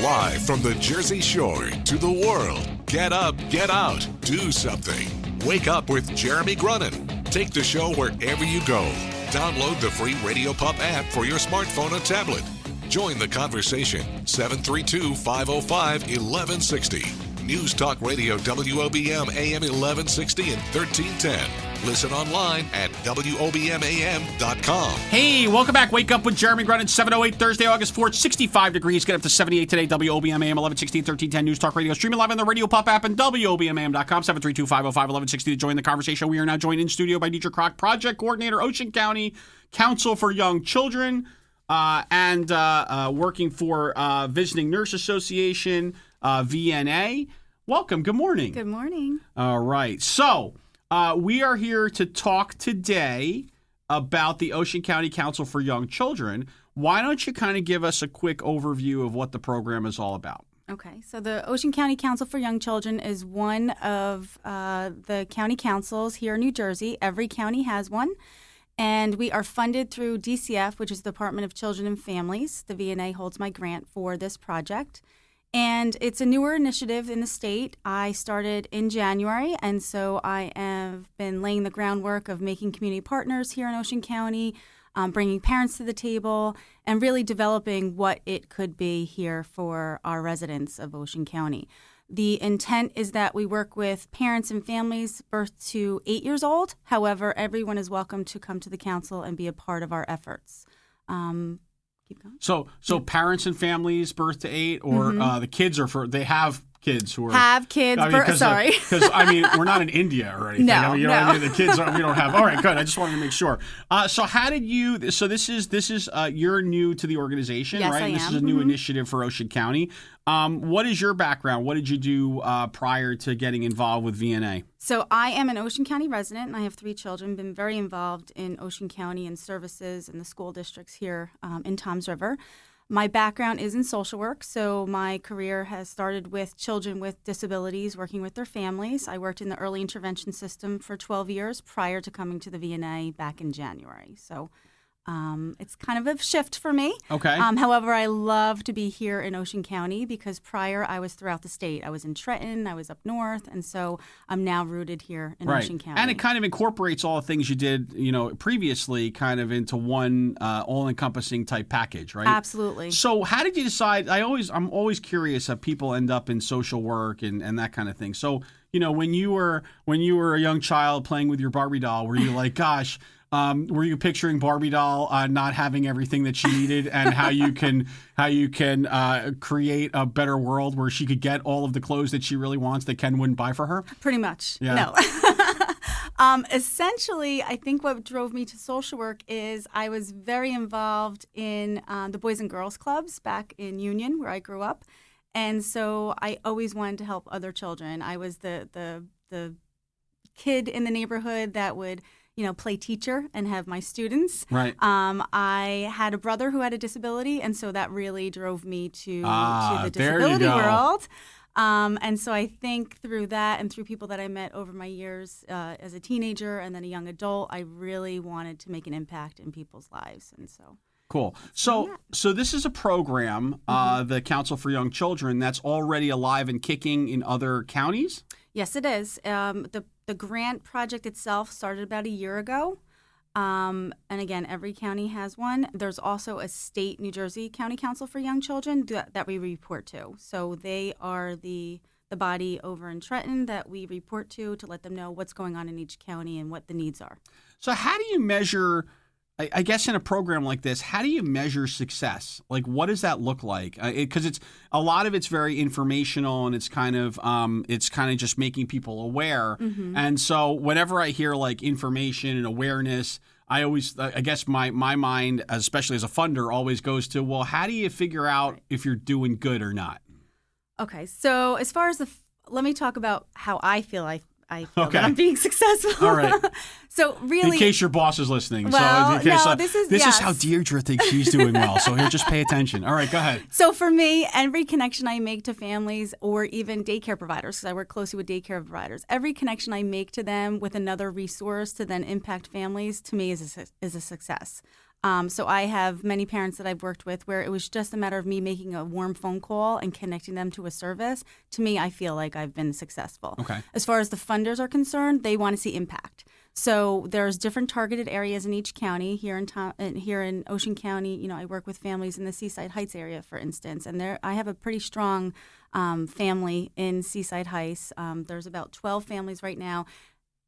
Live from the Jersey Shore to the world. Get up, get out, do something. Wake up with Jeremy Grunin. Take the show wherever you go. Download the free Radio Pup app for your smartphone or tablet. Join the conversation. 732-505-1160. News Talk Radio WOBM AM 1160 and 1310. Listen online at WOBMAM.com. Hey, welcome back. Wake up with Jeremy Grunin. 7:08 Thursday, August 4th, 65 degrees. Get up to 78 today. WOBM AM 1160 and 1310. News Talk Radio. Streaming live on the Radio Pup app and WOBMAM.com. 732-505-1160 to join the conversation. We are now joined in studio by Deidre Krok, Project Coordinator, Ocean County Council for Young Children, and working for Visiting Nurse Association, VNA. Welcome. Good morning. Good morning. All right. So we are here to talk today about the Ocean County Council for Young Children. Why don't you kind of give us a quick overview of what the program is all about? Okay. So the Ocean County Council for Young Children is one of the county councils here in New Jersey. Every county has one. And we are funded through DCF, which is the Department of Children and Families. The VNA holds my grant for this project. And it's a newer initiative in the state. I started in January, and so I have been laying the groundwork of making community partners here in Ocean County, bringing parents to the table, and really developing what it could be here for our residents of Ocean County. The intent is that we work with parents and families birth to 8 years old. However, everyone is welcome to come to the council and be a part of our efforts. Keep going. So parents and families birth to 8, or the kids are they have kids who are have kids. Sorry, because we're not in India or anything. No, you know what I mean? The kids we don't have. All right, good. I just wanted to make sure. So how did you? So this is you're new to the organization, yes, right? I am. This is a new initiative for Ocean County. What is your background? What did you do prior to getting involved with VNA? So I am an Ocean County resident, and I have 3 children. Been very involved in Ocean County and services and the school districts here in Toms River. My background is in social work, so my career has started with children with disabilities, working with their families. I worked in the early intervention system for 12 years prior to coming to the VNA back in January. So it's kind of a shift for me. Okay. However, I love to be here in Ocean County because prior I was throughout the state. I was in Trenton, I was up north, and so I'm now rooted here in Ocean County. And it kind of incorporates all the things you did, previously kind of into one all-encompassing type package, right? Absolutely. So how did you decide? I'm always curious how people end up in social work and that kind of thing. So, when you were a young child playing with your Barbie doll, were you like, gosh, were you picturing Barbie doll not having everything that she needed, and how you can create a better world where she could get all of the clothes that she really wants that Ken wouldn't buy for her? Pretty much. Yeah. No. Essentially, I think what drove me to social work is I was very involved in the Boys and Girls Clubs back in Union, where I grew up. And so I always wanted to help other children. I was the kid in the neighborhood that would play teacher and have my students. Right. I had a brother who had a disability, and so that really drove me to the disability there you go. world. And so I think through that and through people that I met over my years as a teenager and then a young adult, I really wanted to make an impact in people's lives. And so. Cool. So this is a program, the Council for Young Children, that's already alive and kicking in other counties? Yes, it is. The grant project itself started about a year ago. And again, every county has one. There's also a state New Jersey County Council for Young Children that we report to. So they are the body over in Trenton that we report to let them know what's going on in each county and what the needs are. So how do you measure, I guess in a program like this, how do you measure success? Like, what does that look like? Because it's a lot of it's very informational, and it's kind of just making people aware. Mm-hmm. And so whenever I hear like information and awareness, I guess my mind, especially as a funder, always goes to, well, how do you figure out if you're doing good or not? Okay, so as far as let me talk about how I feel that I'm being successful. All right. So really, in case your boss is listening. Well, this is how Deidre thinks she's doing well. So here, just pay attention. All right, go ahead. So for me, every connection I make to families or even daycare providers, because I work closely with daycare providers, every connection I make to them with another resource to then impact families, to me is a success. So I have many parents that I've worked with where it was just a matter of me making a warm phone call and connecting them to a service. To me, I feel like I've been successful. Okay. As far as the funders are concerned, they want to see impact. So there's different targeted areas in each county. Here in Ocean County, I work with families in the Seaside Heights area, for instance, and I have a pretty strong family in Seaside Heights. There's about 12 families right now.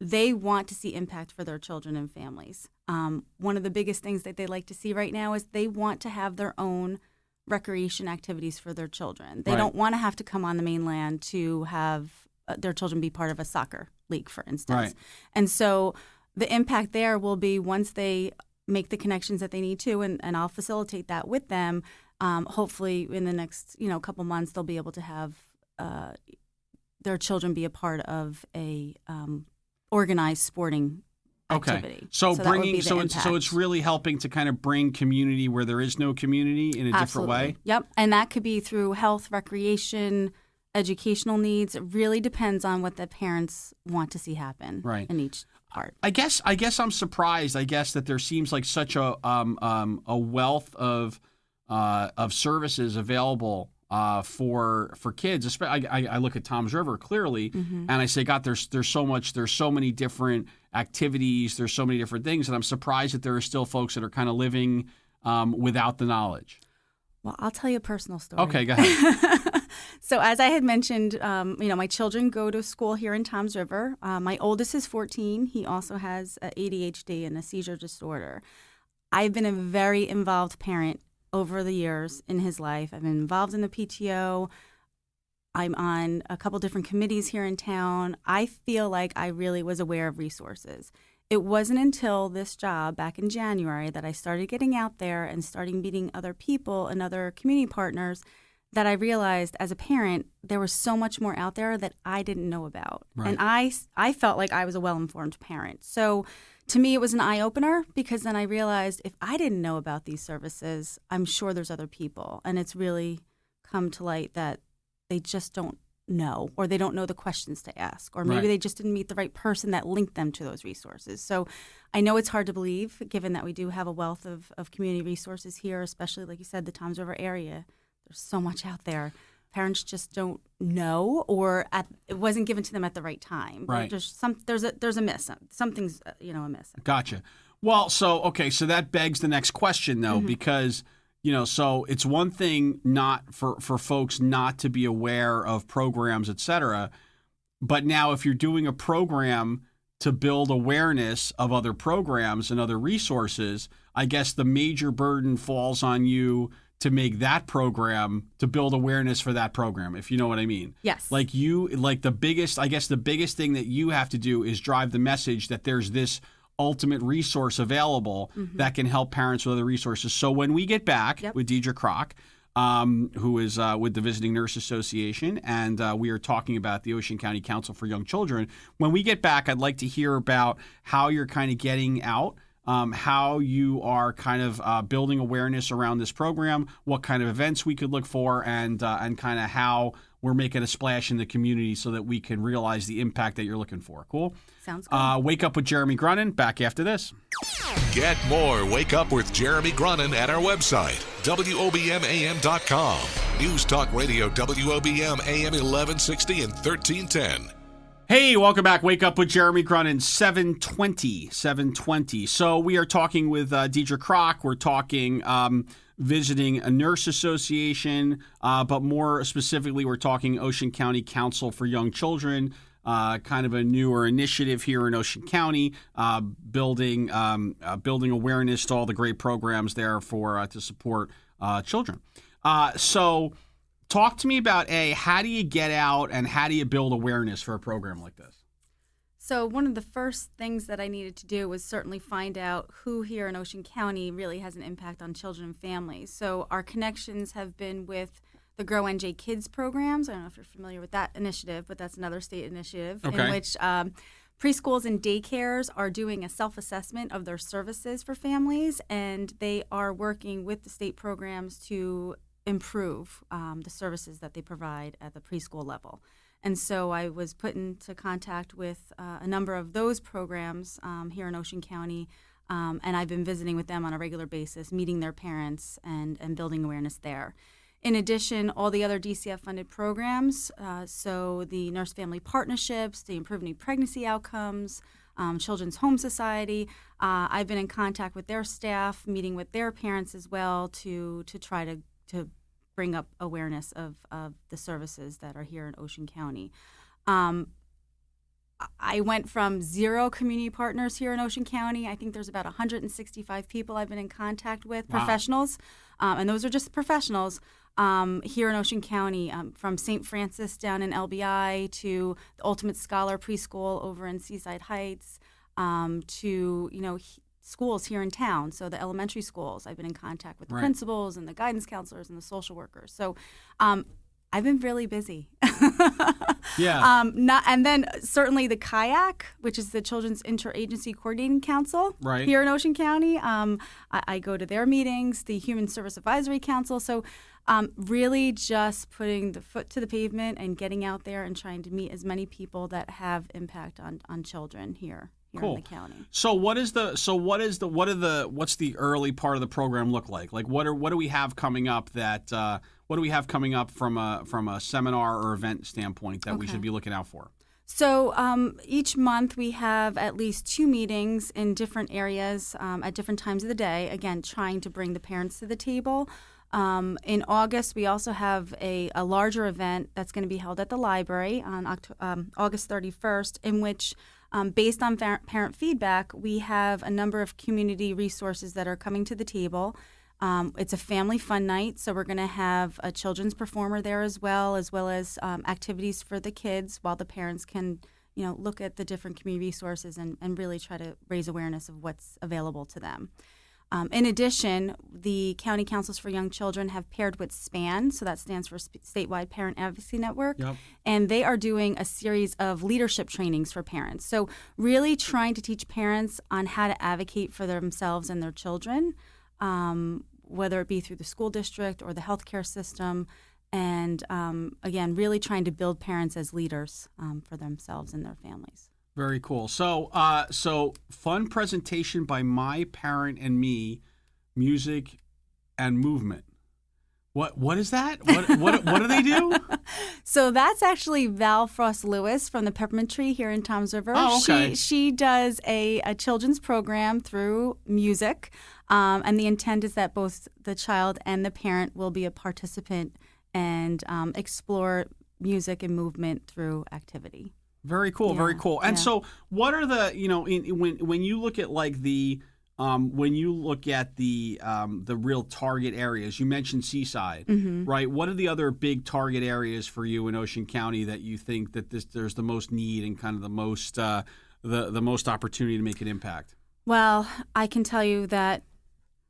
They want to see impact for their children and families. One of the biggest things that they like to see right now is they want to have their own recreation activities for their children. They don't want to have to come on the mainland to have their children be part of a soccer league, for instance. Right. And so the impact there will be once they make the connections that they need to, and I'll facilitate that with them. Hopefully in the next couple months, they'll be able to have their children be a part of a organized sporting activity. So that would be the so impact. it's really helping to kind of bring community where there is no community in a different way. Yep, and that could be through health, recreation, educational needs. It really depends on what the parents want to see happen in each part. I guess I'm surprised. I guess that there seems like such a wealth of services available for kids. I look at Tom's River clearly, and I say, God, there's so many different activities, there's so many different things, and I'm surprised that there are still folks that are kind of living without the knowledge. Well, I'll tell you a personal story. Okay, go ahead. So as I had mentioned, my children go to school here in Toms River. My oldest is 14. He also has ADHD and a seizure disorder. I've been a very involved parent over the years in his life. I've been involved in the PTO. I'm on a couple different committees here in town. I feel like I really was aware of resources. It wasn't until this job back in January that I started getting out there and starting meeting other people and other community partners that I realized as a parent there was so much more out there that I didn't know about. Right. And I felt like I was a well-informed parent. So to me, it was an eye-opener because then I realized if I didn't know about these services, I'm sure there's other people. And it's really come to light that they just don't know, or they don't know the questions to ask, or maybe they just didn't meet the right person that linked them to those resources. So I know it's hard to believe, given that we do have a wealth of community resources here, especially, like you said, the Toms River area. There's so much out there. Parents just don't know, or it wasn't given to them at the right time. Right. There's a miss. Something's a miss. Gotcha. Well, so that begs the next question though, because so it's one thing not for folks not to be aware of programs, et cetera, but now if you're doing a program to build awareness of other programs and other resources, I guess the major burden falls on you to make that program, to build awareness for that program, if you know what I mean. Yes. The biggest thing that you have to do is drive the message that there's this ultimate resource available that can help parents with other resources. So when we get back with Deidre Krok, who is with the Visiting Nurse Association, and we are talking about the Ocean County Council for Young Children. When we get back, I'd like to hear about how you're kind of getting out, how you are kind of building awareness around this program, what kind of events we could look for, and kind of how we're making a splash in the community so that we can realize the impact that you're looking for. Cool? Sounds good. Wake Up with Jeremy Grunin, back after this. Get more Wake Up with Jeremy Grunin at our website, WOBMAM.com. News Talk Radio, WOBM AM 1160 and 1310. Hey, welcome back. Wake Up with Jeremy Grunin, 720. So we are talking with Deidre Krok. We're talking visiting a nurse association, but more specifically, we're talking Ocean County Council for Young Children, kind of a newer initiative here in Ocean County, building awareness to all the great programs there for to support children. So talk to me about, how do you get out and how do you build awareness for a program like this? So one of the first things that I needed to do was certainly find out who here in Ocean County really has an impact on children and families. So our connections have been with the Grow NJ Kids programs. I don't know if you're familiar with that initiative, but that's another state initiative in which preschools and daycares are doing a self-assessment of their services for families, and they are working with the state programs to improve the services that they provide at the preschool level. And so I was put into contact with a number of those programs here in Ocean County And I've been visiting with them on a regular basis, meeting their parents and building awareness there. In addition, all the other DCF-funded programs, so the Nurse-Family Partnerships, the Improving Pregnancy Outcomes, Children's Home Society, I've been in contact with their staff, meeting with their parents as well to try to bring up awareness of the services that are here in Ocean County. I went from 0 community partners here in Ocean County. I think there's about 165 people I've been in contact with, professionals, and those are just professionals here in Ocean County, from St. Francis down in LBI to the Ultimate Scholar Preschool over in Seaside Heights, to schools here in town. So the elementary schools, I've been in contact with the principals and the guidance counselors and the social workers. So I've been really busy. Yeah. And then certainly the kayak, which is the Children's Interagency Coordinating Council here in Ocean County. I go to their meetings, the Human Service Advisory Council. So really just putting the foot to the pavement and getting out there and trying to meet as many people that have impact on children here in the county. So what's the early part of the program look like? Like what do we have coming up what do we have coming up from a seminar or event standpoint that we should be looking out for? So each month we have at least 2 meetings in different areas at different times of the day, again, trying to bring the parents to the table. In August, we also have a larger event that's going to be held at the library on August 31st, in which, based on parent feedback, we have a number of community resources that are coming to the table. It's a family fun night, so we're going to have a children's performer there as well as activities for the kids while the parents can, look at the different community resources and really try to raise awareness of what's available to them. In addition, the County Councils for Young Children have paired with SPAN, so that stands for Statewide Parent Advocacy Network, and they are doing a series of leadership trainings for parents. So really trying to teach parents on how to advocate for themselves and their children, whether it be through the school district or the healthcare system, and again, really trying to build parents as leaders for themselves and their families. Very cool. So, fun presentation by My Parent and Me, music and movement. What is that? What do they do? So that's actually Val Frost Lewis from the Peppermint Tree here in Toms River. Oh, okay. She does a children's program through music, and the intent is that both the child and the parent will be a participant and explore music and movement through activity. Very cool, very cool. And so, what are the when you look at like the the real target areas? You mentioned Seaside, right? What are the other big target areas for you in Ocean County that you think that there's the most need and kind of the most opportunity to make an impact? Well, I can tell you that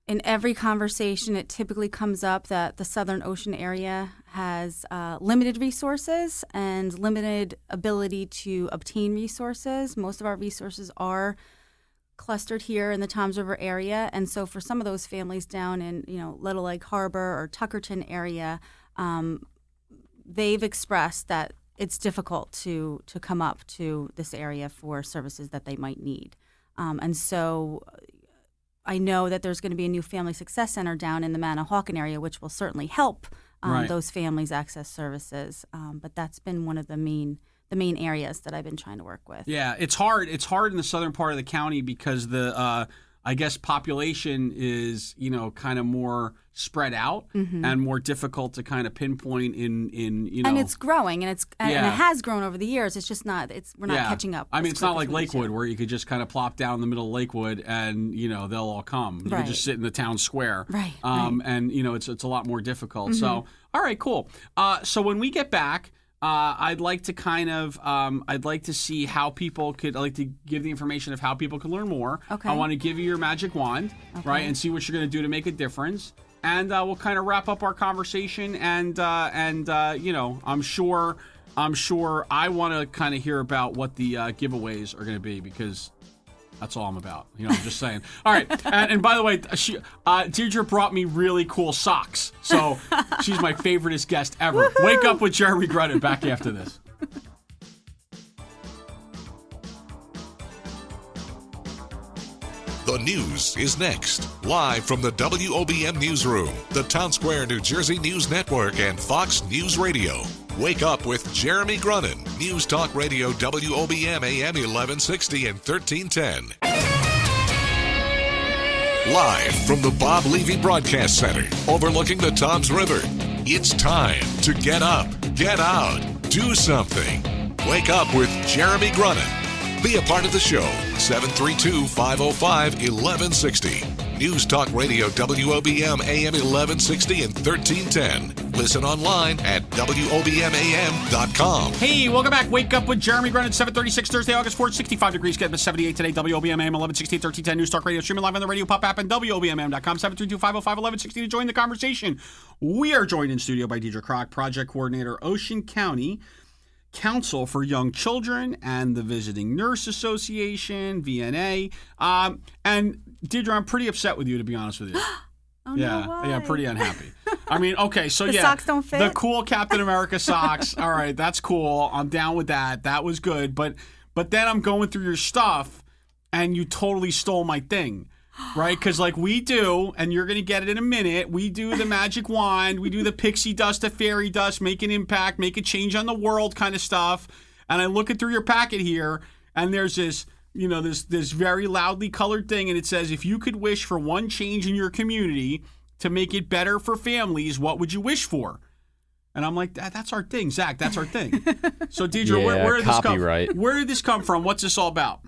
in every conversation, it typically comes up that the Southern Ocean area has limited resources and limited ability to obtain resources. Most of our resources are clustered here in the Toms River area, and so for some of those families down in Little Lake Harbor or Tuckerton area, they've expressed that it's difficult to come up to this area for services that they might need, and so I know that there's going to be a new Family Success Center down in the Manahawkin area, which will certainly help those families access services. But that's been one of the main areas that I've been trying to work with. Yeah, it's hard. It's hard in the southern part of the county because the I guess population is kind of more spread out and more difficult to kind of pinpoint in And it's growing, and and it has grown over the years. It's just not. We're not catching up. I mean, it's not like Lakewood where you could just kind of plop down in the middle of Lakewood and they'll all come. You can just sit in the town square, right? And it's a lot more difficult. So all right, cool. So when we get back. I'd like to I'd like to see how people I'd like to give the information of how people can learn more. Okay. I want to give you your magic wand, right, and see what you're going to do to make a difference. And we'll kind of wrap up our conversation. And I'm sure I want to kind of hear about what the giveaways are going to be because that's all I'm about. I'm just saying. All right. And by the way, Deidre brought me really cool socks. So she's my favoriteest guest ever. Woo-hoo! Wake Up with Jeremy Grunin back after this. The News is next. Live from the WOBM Newsroom, the Town Square, New Jersey News Network, and Fox News Radio. Wake up with Jeremy Grunin. News Talk Radio WOBM AM 1160 and 1310. Live from the Bob Levy Broadcast Center, overlooking the Toms River. It's time to get up, get out, do something. Wake up with Jeremy Grunin. Be a part of the show. 732-505-1160. News Talk Radio WOBM AM 1160 and 1310. Listen online at WOBMAM.com. Hey, welcome back. Wake up with Jeremy Grunin, 7:36 Thursday, August 4th, 65 degrees. Get up to 78 today. WOBM AM 1160 and 1310. News Talk Radio. Streaming live on the Radio Pop app and WOBMAM.com. 732-505-1160 to join the conversation. We are joined in studio by Deidre Krok, Project Coordinator, Ocean County Council for Young Children and the Visiting Nurse Association, VNA. And Deidre, I'm pretty upset with you, to be honest with you. Oh, yeah, no, why? yeah, pretty unhappy. I mean, okay, so The yeah, socks don't fit? the cool Captain America socks. All right, that's cool. I'm down with that. That was good. But then I'm going through your stuff, and you totally stole my thing. Right? Because like we do, and you're going to get it in a minute, we do the magic wand, we do the pixie dust, the fairy dust, make an impact, make a change on the world kind of stuff. And I'm looking through your packet here, and there's this, this very loudly colored thing, and it says, if you could wish for one change in your community to make it better for families, what would you wish for? And I'm like, that's our thing, Zach, that's our thing. So Deidre, where did this come? Where did this come from? What's this all about?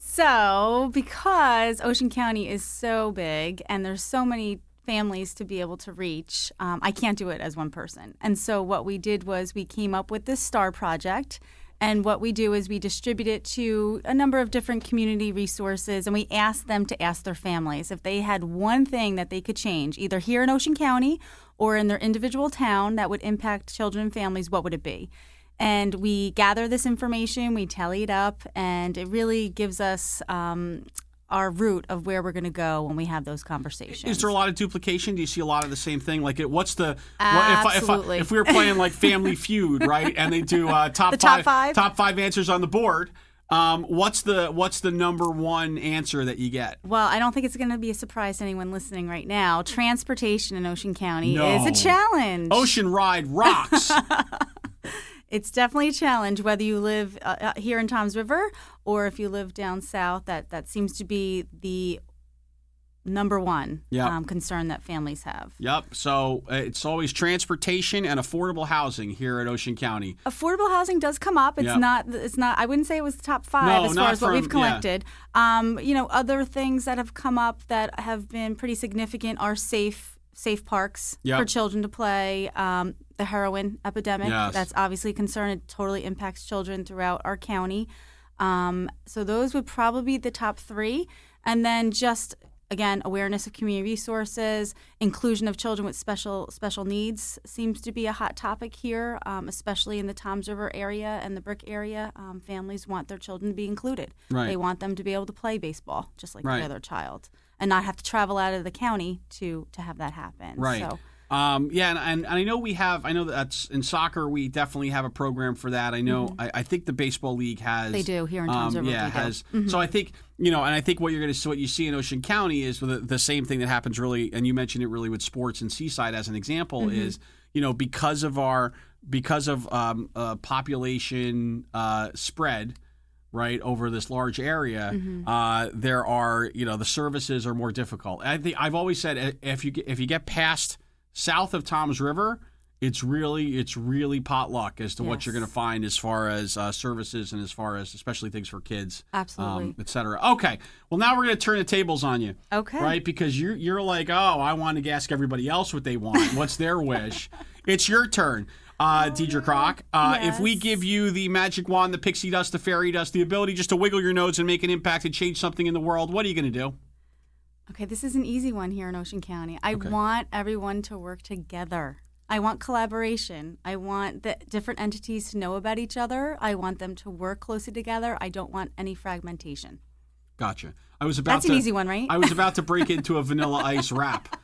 So, because Ocean County is so big and there's so many families to be able to reach, I can't do it as one person. And so what we did was we came up with this STAR project. And what we do is we distribute it to a number of different community resources, and we ask them to ask their families if they had one thing that they could change, either here in Ocean County or in their individual town that would impact children and families, what would it be? And we gather this information, we tally it up, and it really gives us our route of where we're going to go when we have those conversations. Is there a lot of duplication? Do you see a lot of the same thing? Like, what's the Absolutely. If we were playing like Family Feud, right? And they do top five answers on the board. What's the number one answer that you get? Well, I don't think it's going to be a surprise to anyone listening right now. Transportation in Ocean County is a challenge. Ocean Ride rocks. It's definitely a challenge, whether you live here in Toms River or if you live down south. That seems to be the number one concern that families have. Yep. So it's always transportation and affordable housing here at Ocean County. Affordable housing does come up. It's not. I wouldn't say it was the top five as far as what we've collected. Yeah. Other things that have come up that have been pretty significant are safe parks for children to play. The heroin epidemic, that's obviously a concern. It totally impacts children throughout our county. So those would probably be the top three. And then just, again, awareness of community resources, inclusion of children with special needs seems to be a hot topic here, especially in the Toms River area and the Brick area. Families want their children to be included. Right. They want them to be able to play baseball just like the other child and not have to travel out of the county to have that happen. Right. So, and I know that's in soccer, we definitely have a program for that. I know, I think the baseball league has. They do here in Toms River. Has. Mm-hmm. So I think, and I think what you see in Ocean County is the same thing that happens really, and you mentioned it really with sports and Seaside as an example, is, because of population spread, right, over this large area, there are, the services are more difficult. I think I've always said if you get past south of Toms River, it's really potluck as to what you're going to find as far as services and as far as especially things for kids, absolutely, et cetera. Okay, well now we're going to turn the tables on you, right? Because you're like, I want to ask everybody else what they want. What's their wish? It's your turn. Deidre Krok, if we give you the magic wand, the pixie dust, the fairy dust, the ability just to wiggle your nose and make an impact and change something in the world, what are you going to do? Okay, this is an easy one here in Ocean County. I want everyone to work together. I want collaboration. I want the different entities to know about each other. I want them to work closely together. I don't want any fragmentation. Gotcha. That's an easy one, right? I was about to break into a Vanilla Ice rap.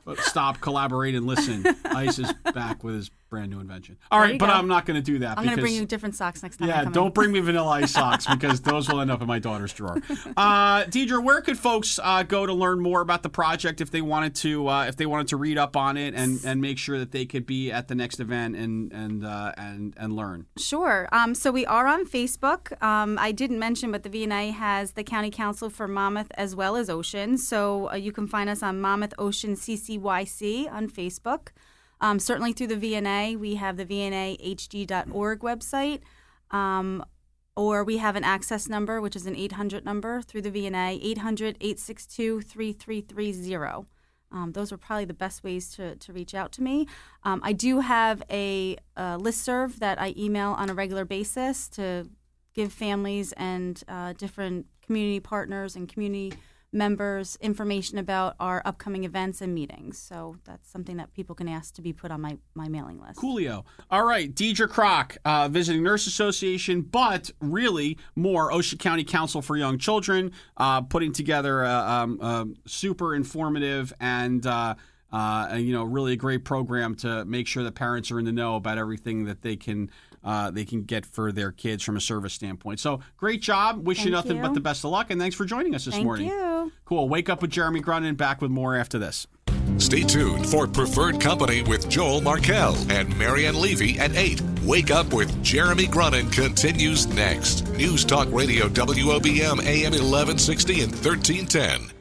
But stop, collaborate, and listen. Ice is back with his Brand new invention. All right, but I'm not going to do that. I'm going to bring you different socks next time. Yeah, don't bring me Vanilla Ice socks because those will end up in my daughter's drawer. Deidre, where could folks go to learn more about the project if they wanted to read up on it and make sure that they could be at the next event and learn? Sure. So we are on Facebook. I didn't mention, but the V&A has the County Council for Monmouth as well as Ocean. So you can find us on Monmouth Ocean CCYC on Facebook. Certainly through the V&A, we have the VNAHG.org website, or we have an access number, which is an 800 number through the V&A, 800-862-3330. Those are probably the best ways to reach out to me. I do have a listserv that I email on a regular basis to give families and different community partners and community members information about our upcoming events and meetings. So that's something that people can ask to be put on my mailing list. Coolio. All right, Deidre Krok, Visiting Nurse Association, but really more Ocean County Council for Young Children, putting together a super informative and really a great program to make sure that parents are in the know about everything that they can get for their kids from a service standpoint. So great job. Wish you nothing but the best of luck, and thanks for joining us this morning. Thank you. Cool. Wake Up with Jeremy Grunin. Back with more after this. Stay tuned for Preferred Company with Joel Markell and Marianne Levy at 8. Wake Up with Jeremy Grunin continues next. News Talk Radio WOBM AM 1160 and 1310.